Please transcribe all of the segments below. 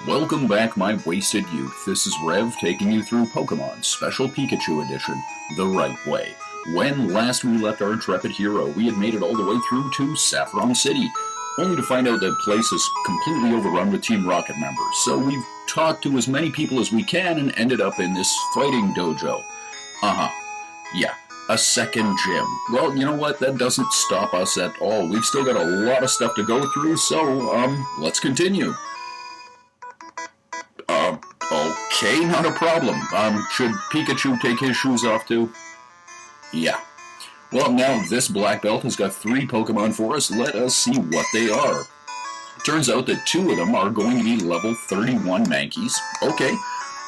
Welcome back, my wasted youth. This is Rev taking you through Pokemon Special Pikachu Edition the right way. When last we left our intrepid hero, we had made it all the way through to Saffron City, only to find out that place is completely overrun with Team Rocket members. So we've talked to as many people as we can and ended up in this fighting dojo. Yeah, a second gym. Well, you know what? That doesn't stop us at all. We've still got a lot of stuff to go through, so, let's continue. Okay, not a problem. Should Pikachu take his shoes off too? Yeah. Well, now this black belt has got 3 Pokemon for us. Let us see what they are. Turns out that 2 of them are going to be level 31 Mankeys. Okay.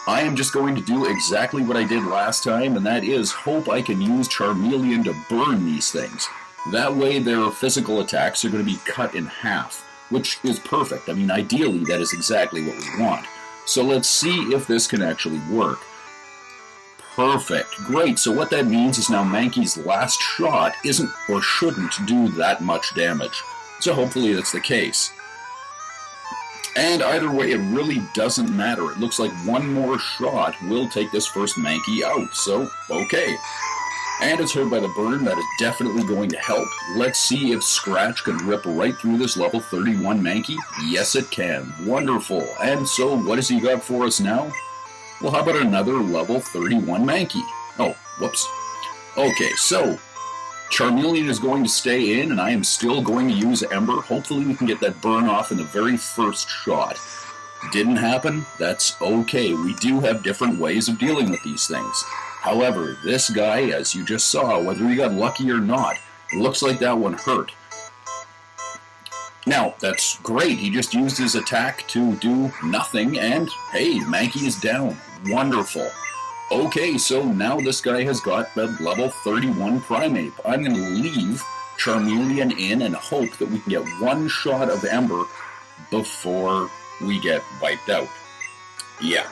I am just going to do exactly what I did last time, and that is hope I can use Charmeleon to burn these things. That way their physical attacks are going to be cut in half, which is perfect. I mean, ideally, that is exactly what we want. So let's see if this can actually work. Perfect. Great. So what that means is now Mankey's last shot isn't or shouldn't do that much damage. So hopefully that's the case. And either way, it really doesn't matter. It looks like one more shot will take this first Mankey out. So, okay. And it's hurt by the burn. That is definitely going to help. Let's see if Scratch can rip right through this level 31 Mankey. Yes, it can. Wonderful. And so, what has he got for us now? Well, how about another level 31 Mankey? Oh, whoops. Okay, so, Charmeleon is going to stay in, and I am still going to use Ember. Hopefully we can get that burn off in the very first shot. Didn't happen? That's okay. We do have different ways of dealing with these things. However, this guy, as you just saw, whether he got lucky or not, looks like that one hurt. Now, that's great. He just used his attack to do nothing, and hey, Mankey is down. Wonderful. Okay, so now this guy has got the level 31 Primeape. I'm going to leave Charmeleon in and hope that we can get one shot of Ember before we get wiped out. Yeah.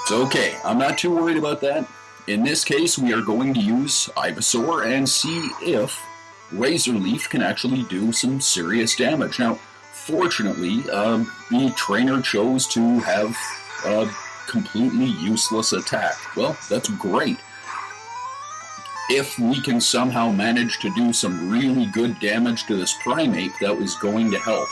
It's okay. I'm not too worried about that. In this case, we are going to use Ivysaur and see if Razor Leaf can actually do some serious damage. Now, fortunately, the trainer chose to have a completely useless attack. Well, that's great. If we can somehow manage to do some really good damage to this Primeape, that was going to help.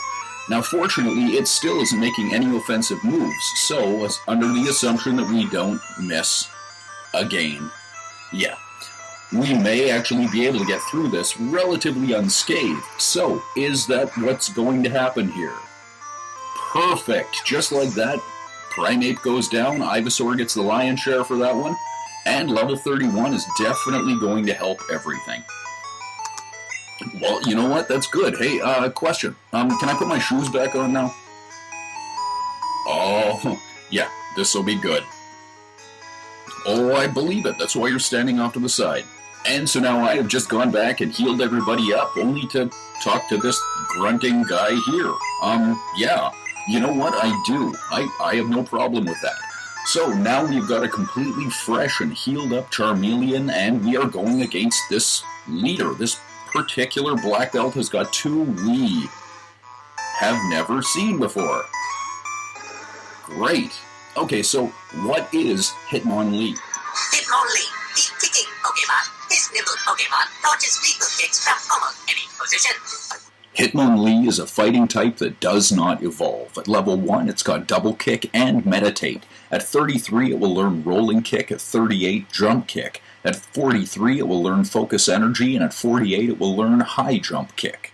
Now, fortunately, it still isn't making any offensive moves, so under the assumption that we don't miss again, yeah, we may actually be able to get through this relatively unscathed. So, is that what's going to happen here? Perfect. Just like that, Primeape goes down, Ivysaur gets the lion's share for that one, and level 31 is definitely going to help everything. Well, you know what? That's good. Hey, question. Can I put my shoes back on now? Oh, yeah, this'll be good. Oh, I believe it. That's why you're standing off to the side. And so now I have just gone back and healed everybody up, only to talk to this grunting guy here. Yeah. You know what? I do. I have no problem with that. So now we've got a completely fresh and healed up Charmeleon, and we are going against this leader. This particular black belt has got 2 we have never seen before. Great. Okay, so what is Hitmonlee? Hitmonlee, the kicking Pokemon. This nimble Pokemon launches lethal kicks from almost any position. Hitmonlee is a fighting type that does not evolve. At level 1, it's got Double Kick and Meditate. At 33, it will learn Rolling Kick. At 38, Jump Kick. At 43, it will learn Focus Energy, and at 48, it will learn High Jump Kick.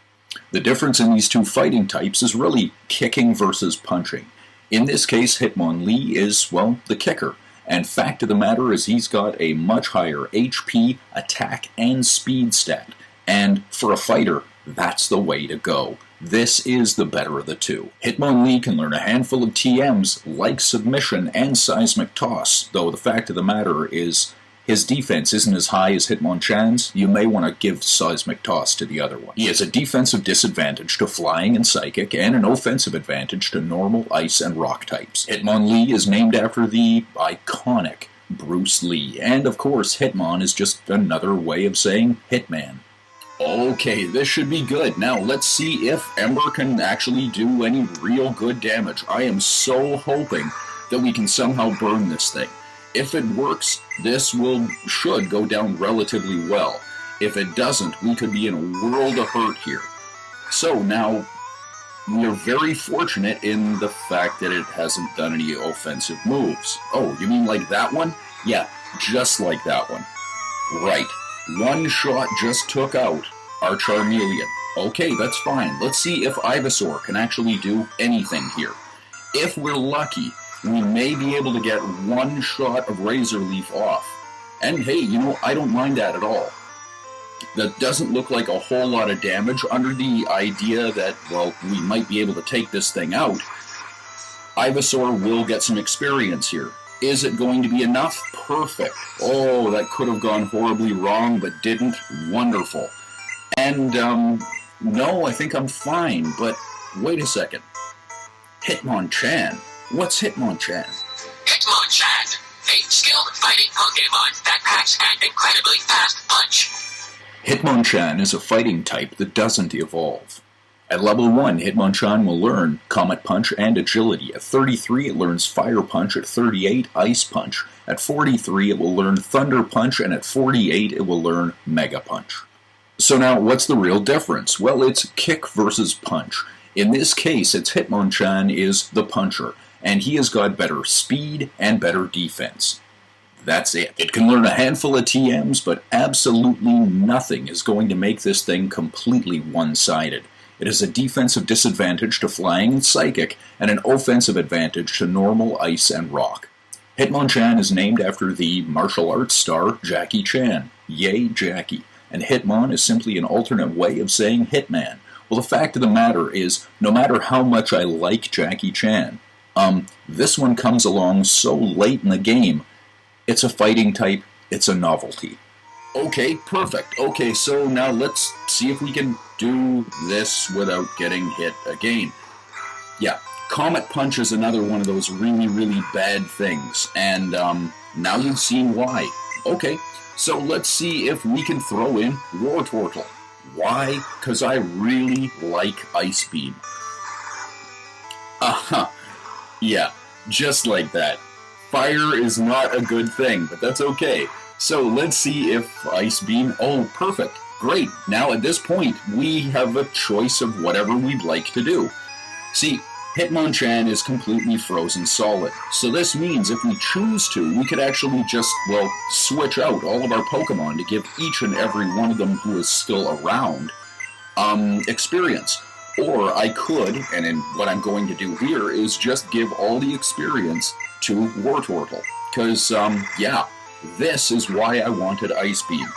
The difference in these 2 fighting types is really kicking versus punching. In this case, Hitmonlee is, well, the kicker. And fact of the matter is he's got a much higher HP, attack, and speed stat. And for a fighter, that's the way to go. This is the better of the 2. Hitmonlee can learn a handful of TMs like Submission and Seismic Toss, though the fact of the matter is his defense isn't as high as Hitmonchan's. You may want to give Seismic Toss to the other one. He has a defensive disadvantage to Flying and Psychic, and an offensive advantage to Normal, Ice, and Rock types. Hitmonlee is named after the iconic Bruce Lee, and of course Hitmon is just another way of saying Hitman. Okay, this should be good. Now, let's see if Ember can actually do any real good damage. I am so hoping that we can somehow burn this thing. If it works, this should go down relatively well. If it doesn't, we could be in a world of hurt here. So now, we are very fortunate in the fact that it hasn't done any offensive moves. Oh, you mean like that one? Yeah, just like that one. Right. One shot just took out our Charmeleon. Okay, that's fine. Let's see if Ivysaur can actually do anything here. If we're lucky, we may be able to get one shot of Razor Leaf off. And hey, you know, I don't mind that at all. That doesn't look like a whole lot of damage under the idea that, well, we might be able to take this thing out. Ivysaur will get some experience here. Is it going to be enough? Perfect. Oh, that could have gone horribly wrong, but didn't. Wonderful. And, no, I think I'm fine, but wait a second. Hitmonchan. What's Hitmonchan? Hitmonchan, a skilled fighting Pokemon that packs an incredibly fast punch. Hitmonchan is a fighting type that doesn't evolve. At level 1, Hitmonchan will learn Comet Punch and Agility. At 33, it learns Fire Punch. At 38, Ice Punch. At 43, it will learn Thunder Punch. And at 48, it will learn Mega Punch. So now, what's the real difference? Well, it's Kick versus Punch. In this case, its Hitmonchan is the Puncher, and he has got better speed and better defense. That's it. It can learn a handful of TMs, but absolutely nothing is going to make this thing completely one-sided. It has a defensive disadvantage to Flying and Psychic, and an offensive advantage to Normal, Ice, and Rock. Hitmonchan is named after the martial arts star Jackie Chan. Yay, Jackie. And Hitmon is simply an alternate way of saying Hitman. Well, the fact of the matter is, no matter how much I like Jackie Chan, this one comes along so late in the game. It's a fighting type, it's a novelty. Okay, perfect. Okay, so now let's see if we can do this without getting hit again. Yeah, Comet Punch is another one of those really, really bad things, and now you've seen why. Okay, so let's see if we can throw in Wartortle. Why? Because I really like Ice Beam. Yeah, just like that. Fire is not a good thing, but that's okay. So let's see if Ice Beam... Oh, perfect. Great. Now at this point, we have a choice of whatever we'd like to do. See, Hitmonchan is completely frozen solid. So this means if we choose to, we could actually just, well, switch out all of our Pokemon to give each and every one of them who is still around experience. Or I could, and what I'm going to do here is just give all the experience to Wartortle. Because, yeah, this is why I wanted Ice Beam.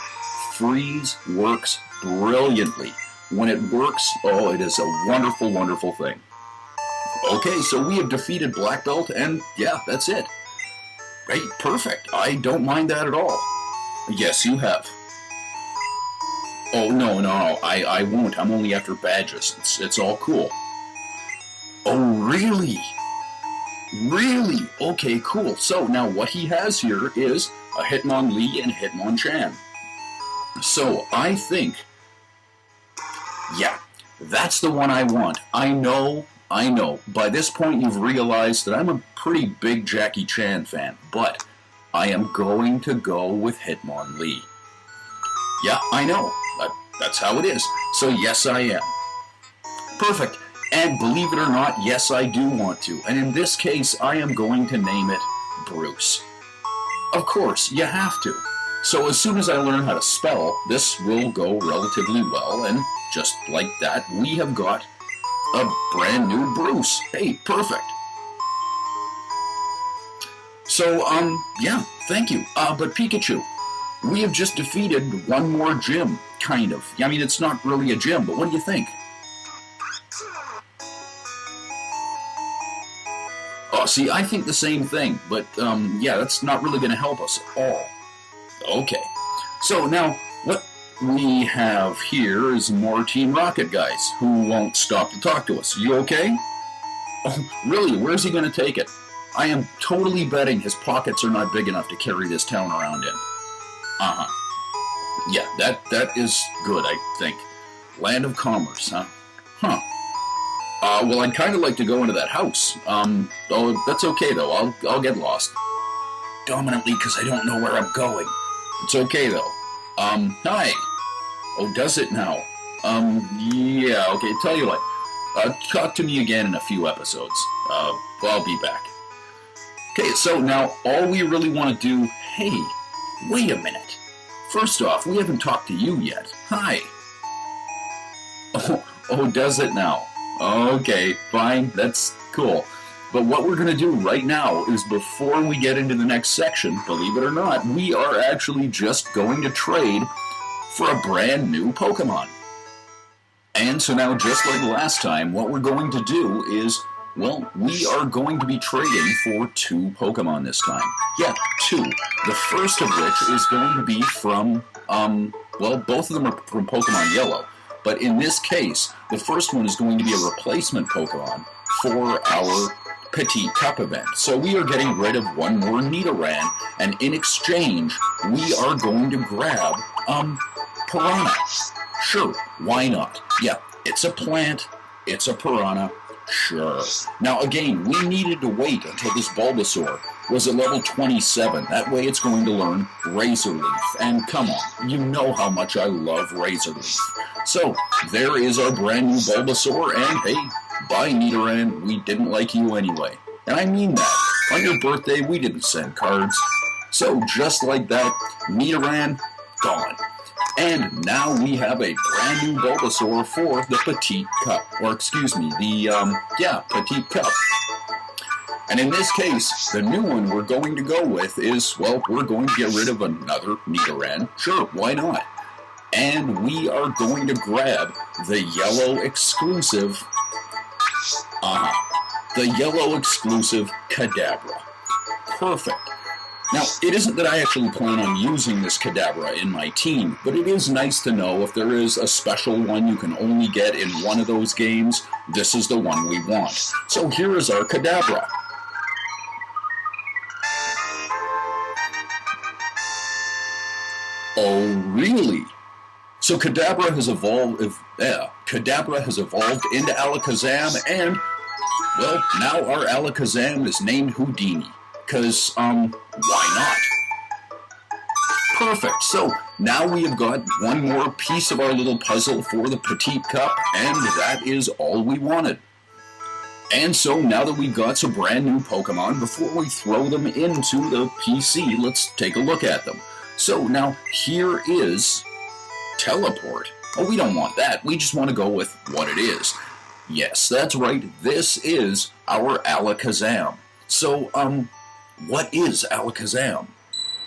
Freeze works brilliantly. When it works, oh, it is a wonderful, wonderful thing. Okay, so we have defeated Black Belt, and yeah, that's it. Great, perfect. I don't mind that at all. Yes, you have. Oh, no, I won't. I'm only after badges. It's all cool. Oh, really? Really? Okay, cool. So, now what he has here is a Hitmonlee and Hitmonchan. So, I think... yeah, that's the one I want. I know. By this point, you've realized that I'm a pretty big Jackie Chan fan, but I am going to go with Hitmonlee. Yeah, I know. That's how it is. So yes, I am. Perfect. And believe it or not, yes, I do want to. And in this case, I am going to name it Bruce. Of course, you have to. So as soon as I learn how to spell, this will go relatively well. And just like that, we have got a brand new Bruce. Hey, perfect. So, yeah, thank you. But Pikachu, we have just defeated one more gym, kind of. I mean, it's not really a gym, but what do you think? Oh, see, I think the same thing, but, yeah, that's not really going to help us at all. Okay. So, now, what we have here is more Team Rocket guys who won't stop to talk to us. You okay? Oh, really? Where's he going to take it? I am totally betting his pockets are not big enough to carry this town around in. Yeah, that is good, I think. Land of Commerce, huh? Huh. Well, I'd kind of like to go into that house. Oh, that's okay, though. I'll get lost. Dominantly, because I don't know where I'm going. It's okay, though. Hi. Oh, does it now? Yeah, okay, tell you what. Talk to me again in a few episodes. I'll be back. Okay, so now all we really want to do... Hey, wait a minute. First off, we haven't talked to you yet. Hi. Oh, does it now? Okay, fine, that's cool. But what we're going to do right now is before we get into the next section, believe it or not, we are actually just going to trade for a brand new Pokemon. And so now, just like last time, what we're going to do is, well, we are going to be trading for 2 Pokemon this time. Yeah, 2. The first of which is going to be from, well, both of them are from Pokemon Yellow. But in this case, the first one is going to be a replacement Pokemon for our Petite Cup event. So we are getting rid of one more Nidoran, and in exchange, we are going to grab, Piranha. Sure, why not? Yeah, it's a plant, it's a Piranha, sure. Now again, we needed to wait until this Bulbasaur was at level 27. That way it's going to learn Razor Leaf. And come on, you know how much I love Razor Leaf. So, there is our brand new Bulbasaur, and hey, bye Nidoran, we didn't like you anyway. And I mean that. On your birthday, we didn't send cards. So, just like that, Nidoran, gone. And now we have a brand new Bulbasaur for the Petite Cup. Or excuse me, Petite Cup. And in this case, the new one we're going to go with is, well, we're going to get rid of another Nidoran. Sure, why not? And we are going to grab the yellow exclusive, Kadabra. Perfect. Now, it isn't that I actually plan on using this Kadabra in my team, but it is nice to know if there is a special one you can only get in one of those games, this is the one we want. So here is our Kadabra. Oh, really? So Kadabra has evolved into ALAKAZAM, and, well, now our ALAKAZAM is named Houdini. Because, why not? Perfect. So, now we have got one more piece of our little puzzle for the Petite Cup, and that is all we wanted. And so, now that we've got some brand new Pokemon, before we throw them into the PC, let's take a look at them. So, now, here is Teleport. Oh, we don't want that. We just want to go with what it is. Yes, that's right. This is our ALAKAZAM. So, what is ALAKAZAM?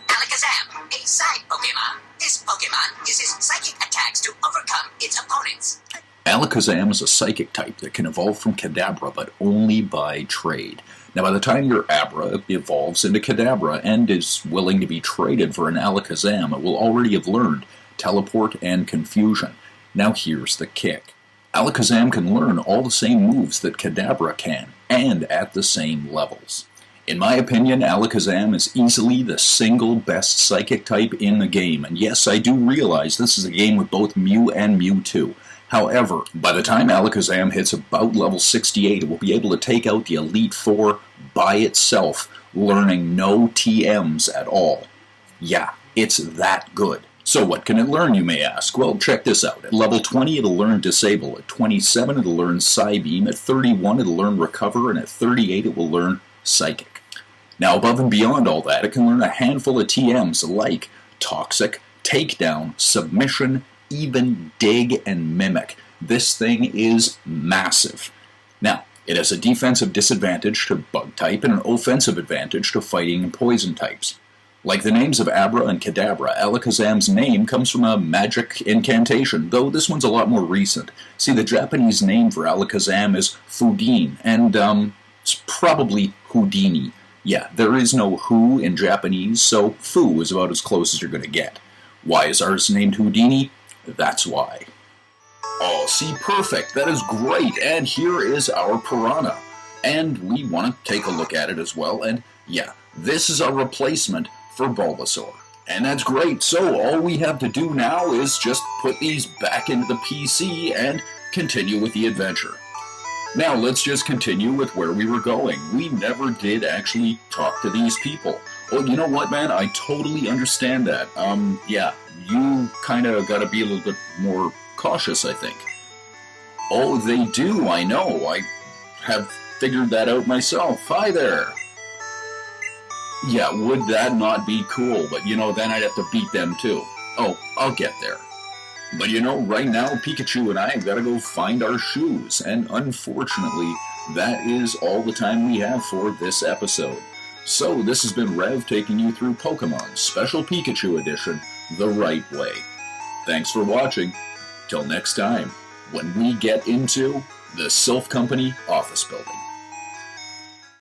ALAKAZAM, a side Pokemon. This Pokemon uses psychic attacks to overcome its opponents. ALAKAZAM is a psychic type that can evolve from Kadabra, but only by trade. Now, by the time your Abra evolves into Kadabra and is willing to be traded for an ALAKAZAM, it will already have learned Teleport and Confusion. Now here's the kick. ALAKAZAM can learn all the same moves that Kadabra can, and at the same levels. In my opinion, ALAKAZAM is easily the single best psychic type in the game, and yes, I do realize this is a game with both Mew and Mewtwo. However, by the time ALAKAZAM hits about level 68, it will be able to take out the Elite Four by itself, learning no TMs at all. Yeah, it's that good. So what can it learn, you may ask? Well, check this out. At level 20, it'll learn Disable. At 27, it'll learn Psybeam. At 31, it'll learn Recover. And at 38, it will learn Psychic. Now, above and beyond all that, it can learn a handful of TMs like Toxic, Takedown, Submission, even Dig, and Mimic. This thing is massive. Now, it has a defensive disadvantage to Bug type and an offensive advantage to Fighting and Poison types. Like the names of Abra and Kadabra, ALAKAZAM's name comes from a magic incantation, though this one's a lot more recent. See, the Japanese name for ALAKAZAM is Fudin, and, it's probably Houdini. Yeah, there is no who in Japanese, so Fu is about as close as you're going to get. Why is ours named Houdini? That's why. Oh, see, perfect. That is great. And here is our Piranha. And we want to take a look at it as well. And yeah, this is our replacement for Bulbasaur. And that's great. So all we have to do now is just put these back into the PC and continue with the adventure. Now let's just continue with where we were going. We never did actually talk to these people. Well, you know what, man? I totally understand that. Yeah, you kind of got to be a little bit more cautious, I think. Oh, they do, I know. I have figured that out myself. Hi there. Yeah, would that not be cool? But, you know, then I'd have to beat them, too. Oh, I'll get there. But, you know, right now, Pikachu and I have got to go find our shoes. And unfortunately, that is all the time we have for this episode. So, this has been Rev taking you through Pokemon Special Pikachu Edition the right way. Thanks for watching. Till next time, when we get into the Sylph Company office building.